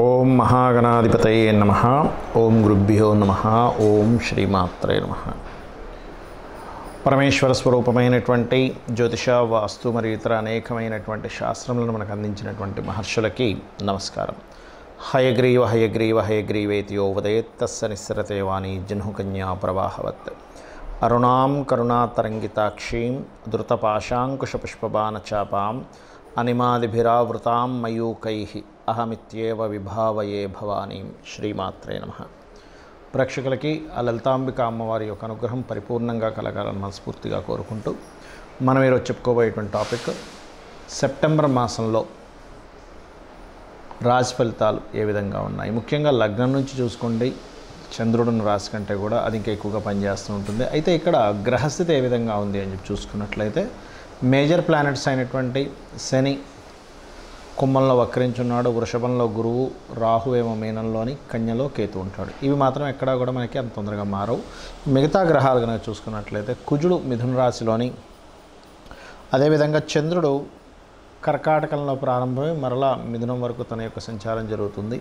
ఓం మహాగణాధిపతయే నమః. ఓం గురుభ్యో నమః. ఓం శ్రీమాత్రే నమః. పరమేశ్వర స్వరూపమైనటువంటి జ్యోతిష, వాస్తు మరియు ఇతర అనేకమైనటువంటి శాస్త్రములను మనకు అందించినటువంటి మహర్షులకి నమస్కారం. హయగ్రీవ హయగ్రీవ హయగ్రీవేతి యో వదేత్ తస్య నిస్సరతే వాణి జహ్నుకన్యా ప్రవాహవత్. అరుణాం కరుణాతరంగితాక్షీం ధృతపాశాంకుశపుష్పబాణచాపాం అనిమాదిభిరావృతాం మయూకైః అహమిత్యేవ విభావయే భవానీం. శ్రీమాత్రే నమః. ప్రేక్షకులకి ఆ లలితాంబిక అమ్మవారి యొక్క అనుగ్రహం పరిపూర్ణంగా కలగాలని మనస్ఫూర్తిగా కోరుకుంటూ మనం ఈరోజు చెప్పుకోబోయేటువంటి టాపిక్ సెప్టెంబర్ మాసంలో రాశి ఫలితాలు ఏ విధంగా ఉన్నాయి. ముఖ్యంగా లగ్నం నుంచి చూసుకోండి, చంద్రుడిని రాశి కంటే కూడా అది ఇంకా ఎక్కువగా పనిచేస్తూ ఉంటుంది. అయితే ఇక్కడ గ్రహస్థితి ఏ విధంగా ఉంది అని చెప్పి చూసుకున్నట్లయితే మేజర్ ప్లానెట్స్ అయినటువంటి శని కుంభంలో వక్రించున్నాడు, వృషభంలో గురువు, రాహు ఏమో మీనంలోని, కన్యలో కేతు ఉంటాడు. ఇవి మాత్రం ఎక్కడా కూడా మనకి అంత తొందరగా మారవు. మిగతా గ్రహాలు కనుక చూసుకున్నట్లయితే కుజుడు మిథున రాశిలోని, అదేవిధంగా చంద్రుడు కర్కాటకంలో ప్రారంభమై మరలా మిథునం వరకు తన యొక్క సంచారం జరుగుతుంది.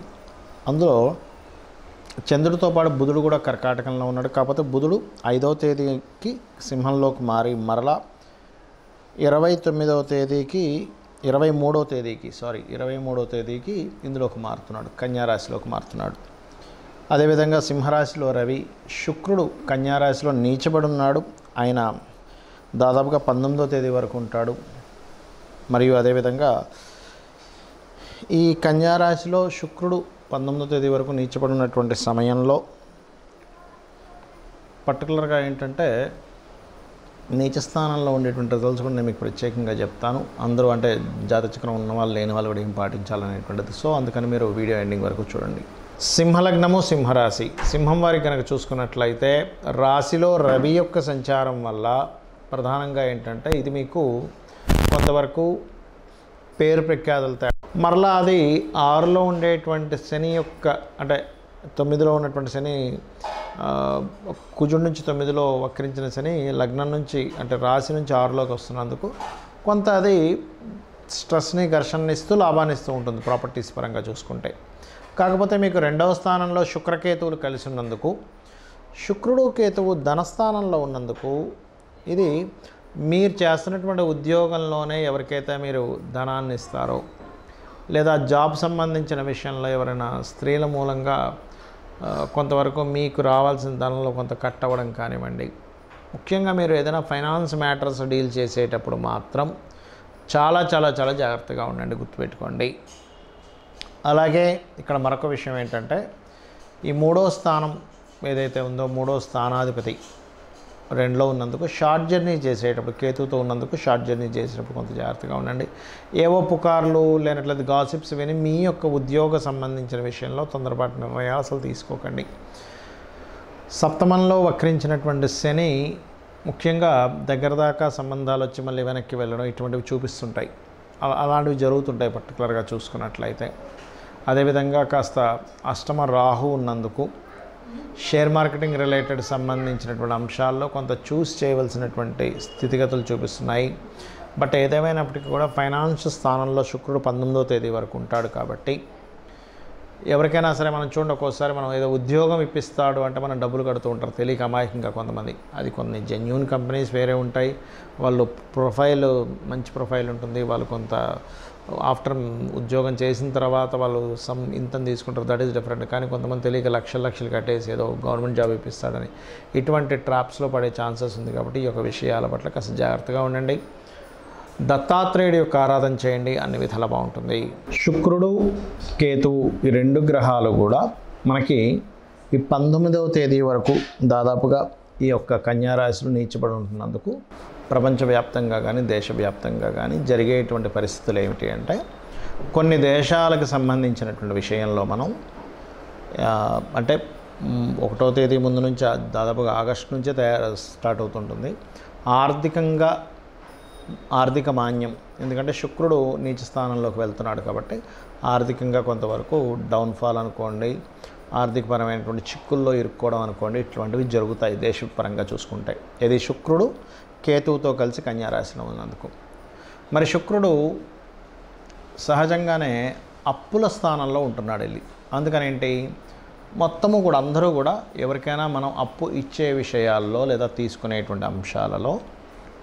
అందులో చంద్రుడితో పాటు బుధుడు కూడా కర్కాటకంలో ఉన్నాడు. కాకపోతే బుధుడు 5వ తేదీకి సింహంలోకి మారి మరలా 23వ తేదీకి ఇందులోకి మారుతున్నాడు, కన్యారాశిలోకి మారుతున్నాడు. అదేవిధంగా సింహరాశిలో రవి, శుక్రుడు కన్యారాశిలో నీచబడి ఉన్నాడు. ఆయన దాదాపుగా 19వ తేదీ వరకు ఉంటాడు. మరియు అదేవిధంగా ఈ కన్యారాశిలో శుక్రుడు 19వ తేదీ వరకు నీచబడి ఉన్నటువంటి సమయంలో పర్టికులర్గా ఏంటంటే నీచ స్థానంలో ఉండేటువంటి రిజల్ట్స్ కూడా నేను మీకు ప్రత్యేకంగా చెప్తాను. అందరూ అంటే జాతచక్రం ఉన్న వాళ్ళు లేని వాళ్ళు కూడా ఏం పాటించాలనేటువంటిది. సో అందుకని మీరు వీడియో ఎండింగ్ వరకు చూడండి. సింహలగ్నము, సింహరాశి. సింహం వారికి కనుక చూసుకున్నట్లయితే రాశిలో రవి యొక్క సంచారం వల్ల ప్రధానంగా ఏంటంటే ఇది మీకు కొంతవరకు పేరు ప్రఖ్యాతులు మరలా అది 6లో ఉండేటువంటి శని యొక్క అంటే 9లో ఉన్నటువంటి శని, కుజుడి నుంచి 9లో వక్రించిన శని లగ్నం నుంచి అంటే రాశి నుంచి 6లోకి వస్తున్నందుకు కొంత అది స్ట్రెస్ని, ఘర్షణని ఇస్తూ లాభాన్ని ఇస్తూ ఉంటుంది ప్రాపర్టీస్ పరంగా చూసుకుంటే. కాకపోతే మీకు 2వ స్థానంలో శుక్రకేతువులు కలిసి ఉన్నందుకు, శుక్రుడు కేతువు ధనస్థానంలో ఉన్నందుకు ఇది మీరు చేస్తున్నటువంటి ఉద్యోగంలోనే ఎవరికైతే మీరు ధనాన్ని ఇస్తారో, లేదా జాబ్ సంబంధించిన విషయంలో ఎవరైనా స్త్రీల మూలంగా కొంతవరకు మీకు రావాల్సిన ధనంలో కొంత కట్ అవ్వడం కానివ్వండి. ముఖ్యంగా మీరు ఏదైనా ఫైనాన్స్ మ్యాటర్స్ డీల్ చేసేటప్పుడు మాత్రం చాలా చాలా చాలా జాగ్రత్తగా ఉండండి, గుర్తుపెట్టుకోండి. అలాగే ఇక్కడ మరొక విషయం ఏంటంటే ఈ 3వ స్థానం ఏదైతే ఉందో 3వ స్థానాధిపతి 2లో ఉన్నందుకు షార్ట్ జర్నీ చేసేటప్పుడు, కేతువుతో ఉన్నందుకు షార్ట్ జర్నీ చేసేటప్పుడు కొంత జాగ్రత్తగా ఉండండి. ఏవో పుకార్లు లేనట్లయితే గాసిప్స్ విని మీ యొక్క ఉద్యోగ సంబంధించిన విషయంలో తొందరపాటు నిర్ణయాలు అసలు తీసుకోకండి. సప్తమంలో వక్రించినటువంటి శని ముఖ్యంగా దగ్గర దాకా సంబంధాలు వచ్చి మళ్ళీ వెనక్కి వెళ్ళడం ఇటువంటివి చూపిస్తుంటాయి. అలాంటివి జరుగుతుంటాయి పర్టికులర్గా చూసుకున్నట్లయితే. అదేవిధంగా కాస్త అష్టమ రాహు ఉన్నందుకు షేర్ మార్కెటింగ్ రిలేటెడ్ సంబంధించినటువంటి అంశాల్లో కొంత చూస్ చేయవలసినటువంటి స్థితిగతులు చూపిస్తున్నాయి. బట్ ఏదేమైనప్పటికీ కూడా ఫైనాన్స్ స్థానంలో శుక్రుడు 19వ తేదీ వరకు ఉంటాడు. కాబట్టి ఎవరికైనా సరే మనం చూడండి, ఒక్కోసారి మనం ఏదో ఉద్యోగం ఇప్పిస్తాడు అంటే మనం డబ్బులు కడుతూ ఉంటారు తెలియక అమాయకంగా కొంతమంది. అది కొన్ని జెన్యూన్ కంపెనీస్ వేరే ఉంటాయి, వాళ్ళు ప్రొఫైల్ మంచి ప్రొఫైల్ ఉంటుంది, వాళ్ళు కొంత ఆఫ్టర్ ఉద్యోగం చేసిన తర్వాత వాళ్ళు ఇంతని తీసుకుంటారు, దట్ ఈస్ డిఫరెంట్. కానీ కొంతమంది తెలియక లక్షలు కట్టేసి ఏదో గవర్నమెంట్ జాబ్ ఇప్పిస్తాడని ఇటువంటి ట్రాప్స్లో పడే ఛాన్సెస్ ఉంది. కాబట్టి ఈ యొక్క విషయాల పట్ల కాస్త జాగ్రత్తగా ఉండండి. దత్తాత్రేయుడి యొక్క ఆరాధన చేయండి, అన్ని విధాలా బాగుంటుంది. శుక్రుడు, కేతువు ఈ 2 గ్రహాలు కూడా మనకి ఈ 19వ తేదీ వరకు దాదాపుగా ఈ యొక్క కన్యారాశిలో నీచబడి ఉంటున్నందుకు ప్రపంచవ్యాప్తంగా కానీ దేశవ్యాప్తంగా కానీ జరిగేటువంటి పరిస్థితులు ఏమిటి అంటే కొన్ని దేశాలకు సంబంధించినటువంటి విషయంలో మనం అంటే 1వ తేదీ ముందు నుంచి దాదాపుగా ఆగస్టు నుంచే స్టార్ట్ అవుతుంటుంది ఆర్థిక మాన్యం. ఎందుకంటే శుక్రుడు నీచ స్థానంలోకి వెళ్తున్నాడు కాబట్టి ఆర్థికంగా కొంతవరకు డౌన్ఫాల్ అనుకోండి, ఆర్థికపరమైనటువంటి చిక్కుల్లో ఇరుక్కోవడం అనుకోండి, ఇటువంటివి జరుగుతాయి దేశపరంగా చూసుకుంటే. ఇది శుక్రుడు కేతువుతో కలిసి కన్యారాశిలో ఉన్నందుకు. మరి శుక్రుడు సహజంగానే అప్పుల స్థానంలో ఉంటున్నాడు వెళ్ళి. అందుకని ఏంటి, మొత్తము కూడా అందరూ కూడా ఎవరికైనా మనం అప్పు ఇచ్చే విషయాల్లో లేదా తీసుకునేటువంటి అంశాలలో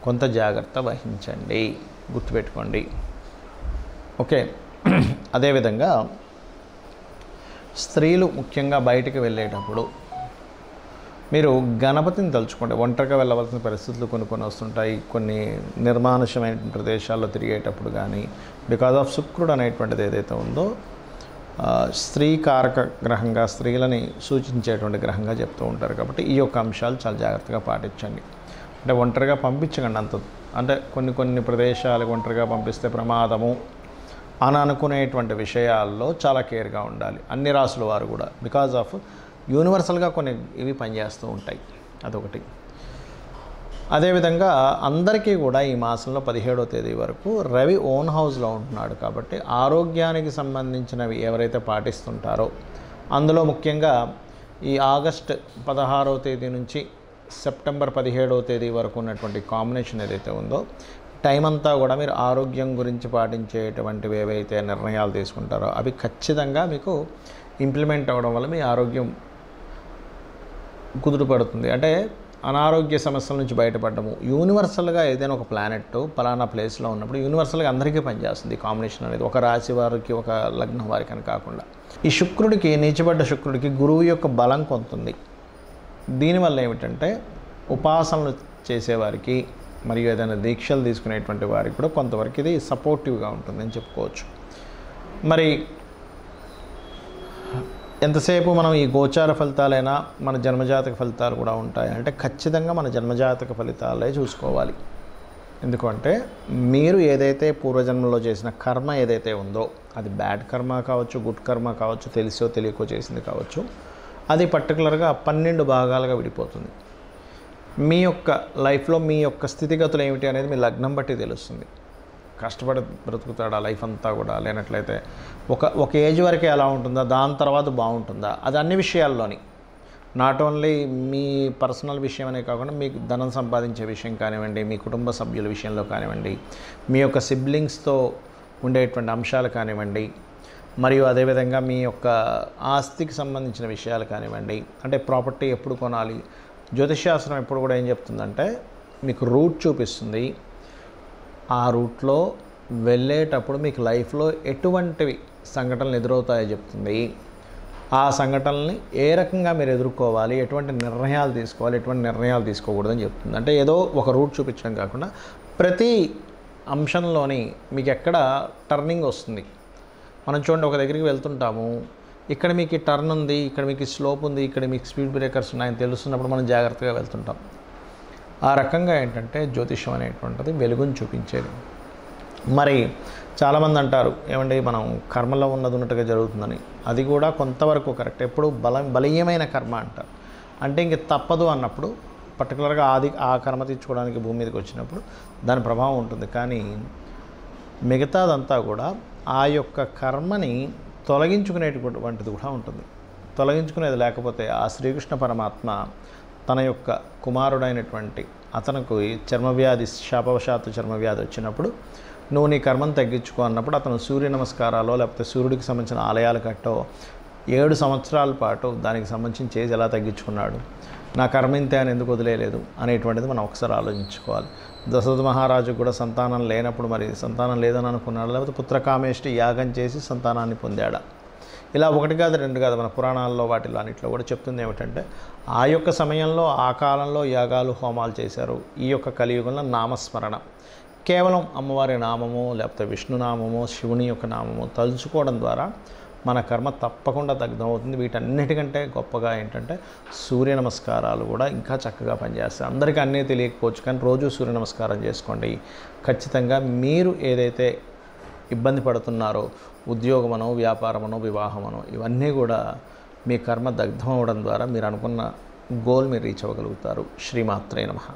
కొంత జాగ్రత్త వహించండి, గుర్తుపెట్టుకోండి. ఓకే. అదేవిధంగా స్త్రీలు ముఖ్యంగా బయటికి వెళ్ళేటప్పుడు మీరు గణపతిని తలుచుకోండి. ఒంటరిగా వెళ్ళవలసిన పరిస్థితులు కొన్ని వస్తుంటాయి. కొన్ని నిర్మానుషమైన ప్రదేశాల్లో తిరిగేటప్పుడు కానీ, బికాజ్ ఆఫ్ శుక్రుడు అనేటువంటిది ఏదైతే ఉందో స్త్రీ కారక గ్రహంగా, స్త్రీలని సూచించేటువంటి గ్రహంగా చెప్తూ ఉంటారు. కాబట్టి ఈ యొక్క అంశాలు చాలా జాగ్రత్తగా పాటించండి. అంటే ఒంటరిగా పంపించకండి అంత. అంటే కొన్ని ప్రదేశాలకు ఒంటరిగా పంపిస్తే ప్రమాదము అని అనుకునేటువంటి విషయాల్లో చాలా కేర్గా ఉండాలి అన్ని రాసుల వారు కూడా. బికాజ్ ఆఫ్ యూనివర్సల్గా కొన్ని ఇవి పనిచేస్తూ ఉంటాయి, అదొకటి. అదేవిధంగా అందరికీ కూడా ఈ మాసంలో 17వ తేదీ వరకు రవి ఓన్ హౌస్లో ఉంటున్నాడు. కాబట్టి ఆరోగ్యానికి సంబంధించినవి ఎవరైతే పాటిస్తుంటారో, అందులో ముఖ్యంగా ఈ ఆగస్ట్ 16వ తేదీ నుంచి సెప్టెంబర్ 17వ తేదీ వరకు ఉన్నటువంటి కాంబినేషన్ ఏదైతే ఉందో, టైం అంతా కూడా మీరు ఆరోగ్యం గురించి పాటించేటువంటివి ఏవైతే నిర్ణయాలు తీసుకుంటారో అవి ఖచ్చితంగా మీకు ఇంప్లిమెంట్ అవ్వడం వల్ల మీ ఆరోగ్యం కుదుటపడుతుంది. అంటే అనారోగ్య సమస్యల నుంచి బయటపడము. యూనివర్సల్గా ఏదైనా ఒక ప్లానెట్ పలానా ప్లేస్లో ఉన్నప్పుడు యూనివర్సల్గా అందరికీ పనిచేస్తుంది ఈ కాంబినేషన్ అనేది, ఒక రాశి వారికి ఒక లగ్నం వారికి అని కాకుండా. ఈ శుక్రుడికి, నీచబడ్డ శుక్రుడికి గురువు యొక్క బలం కొంతుంది. దీనివల్ల ఏమిటంటే ఉపాసనలు చేసేవారికి మరియు ఏదైనా దీక్షలు తీసుకునేటువంటి వారికి కూడా కొంతవరకు ఇది సపోర్టివ్గా ఉంటుందని చెప్పుకోవచ్చు. మరి ఎంతసేపు మనం ఈ గోచార ఫలితాలైనా మన జన్మజాతక ఫలితాలు కూడా ఉంటాయి అంటే ఖచ్చితంగా మన జన్మజాతక ఫలితాలే చూసుకోవాలి. ఎందుకంటే మీరు ఏదైతే పూర్వజన్మలో చేసిన కర్మ ఏదైతే ఉందో, అది బ్యాడ్ కర్మ కావచ్చు, గుడ్ కర్మ కావచ్చు, తెలిసో తెలియకో చేసింది కావచ్చు, అది పర్టికులర్గా 12 భాగాలుగా విడిపోతుంది. మీ యొక్క లైఫ్లో మీ యొక్క స్థితిగతులు ఏమిటి అనేది మీ లగ్నం బట్టి తెలుస్తుంది. కష్టపడి బ్రతుకుతాడా లైఫ్ అంతా కూడా, లేనట్లయితే ఒక ఏజ్ వరకే ఎలా ఉంటుందా, దాని తర్వాత బాగుంటుందా, అది అన్ని విషయాల్లోని, నాట్ ఓన్లీ మీ పర్సనల్ విషయం అనే కాకుండా మీకు ధనం సంపాదించే విషయం కానివ్వండి, మీ కుటుంబ సభ్యుల విషయంలో కానివ్వండి, మీ యొక్క సిబ్లింగ్స్తో ఉండేటువంటి అంశాలు కానివ్వండి, మరియు అదేవిధంగా మీ యొక్క ఆస్తికి సంబంధించిన విషయాలు కానివ్వండి, అంటే ప్రాపర్టీ ఎప్పుడు కొనాలి. జ్యోతిష్శాస్త్రం ఎప్పుడు కూడా ఏం చెప్తుందంటే మీకు రూట్ చూపిస్తుంది. ఆ రూట్లో వెళ్ళేటప్పుడు మీకు లైఫ్లో ఎటువంటివి సంఘటనలు ఎదురవుతాయో చెప్తుంది. ఆ సంఘటనల్ని ఏ రకంగా మీరు ఎదుర్కోవాలి, ఎటువంటి నిర్ణయాలు తీసుకోవాలి, ఎటువంటి నిర్ణయాలు తీసుకోకూడదని చెప్తుంది. అంటే ఏదో ఒక రూట్ చూపించడం కాకుండా ప్రతి అంశంలోని మీకు ఎక్కడ టర్నింగ్ వస్తుంది. మనం చూడండి, ఒక దగ్గరికి వెళ్తుంటాము, ఇక్కడ మీకు ఈ టర్న్ ఉంది, ఇక్కడ మీకు స్లోప్ ఉంది, ఇక్కడ మీకు స్పీడ్ బ్రేకర్స్ ఉన్నాయని తెలుస్తున్నప్పుడు మనం జాగ్రత్తగా వెళ్తుంటాం. ఆ రకంగా ఏంటంటే జ్యోతిష్యం అనేటువంటిది వెలుగుని చూపించేది. మరి చాలామంది అంటారు ఏమండి మనం కర్మలో ఉన్నట్టుగా జరుగుతుందని. అది కూడా కొంతవరకు కరెక్ట్. ఎప్పుడు బలీయమైన కర్మ అంటారు. అంటే ఇంక తప్పదు అన్నప్పుడు పర్టికులర్గా ఆ కర్మ తీర్చుకోవడానికి భూమి మీదకి వచ్చినప్పుడు దాని ప్రభావం ఉంటుంది. కానీ మిగతాదంతా కూడా ఆ యొక్క కర్మని తొలగించుకునేటువంటిది కూడా ఉంటుంది. తొలగించుకునేది లేకపోతే ఆ శ్రీకృష్ణ పరమాత్మ తన యొక్క కుమారుడైనటువంటి అతనికి చర్మవ్యాధి, శాపవశాత్తు చర్మవ్యాధి వచ్చినప్పుడు నువ్వు నీ కర్మను తగ్గించుకో అన్నప్పుడు అతను సూర్య నమస్కారాలో లేకపోతే సూర్యుడికి సంబంధించిన ఆలయాలు కట్టో 7 సంవత్సరాల పాటు దానికి సంబంధించిన చేసి ఎలా తగ్గించుకున్నాడు, నా కర్మ ఇంతే అని ఎందుకు వదిలేయలేదు అనేటువంటిది మనం ఒకసారి ఆలోచించుకోవాలి. దశరథ మహారాజుకు కూడా సంతానం లేనప్పుడు మరి సంతానం లేదని అనుకున్నాడు, లేకపోతే పుత్రకామేష్టి యాగం చేసి సంతానాన్ని పొందాడా? ఇలా ఒకటి కాదు రెండు కాదు, మన పురాణాల్లో వాటిలో అన్నింటిలో కూడా చెప్తుంది ఏమిటంటే ఆ యొక్క సమయంలో ఆ కాలంలో యాగాలు హోమాలు చేశారు. ఈ యొక్క కలియుగంలో నామస్మరణ, కేవలం అమ్మవారి నామము లేకపోతే విష్ణునామము శివుని యొక్క నామము తలుచుకోవడం ద్వారా మన కర్మ తప్పకుండా దగ్ధమవుతుంది. వీటన్నిటికంటే గొప్పగా ఏంటంటే సూర్య నమస్కారాలు కూడా ఇంకా చక్కగా పనిచేస్తాయి. అందరికీ అన్నీ తెలియకపోవచ్చు, కానీ రోజు సూర్య నమస్కారం చేసుకోండి. ఖచ్చితంగా మీరు ఏదైతే ఇబ్బంది పడుతున్నారో, ఉద్యోగమనో వ్యాపారమనో వివాహమనో, ఇవన్నీ కూడా మీ కర్మ దగ్ధం అవ్వడం ద్వారా మీరు అనుకున్న గోల్ మీరు రీచ్ అవ్వగలుగుతారు. శ్రీమాత్రే నమః.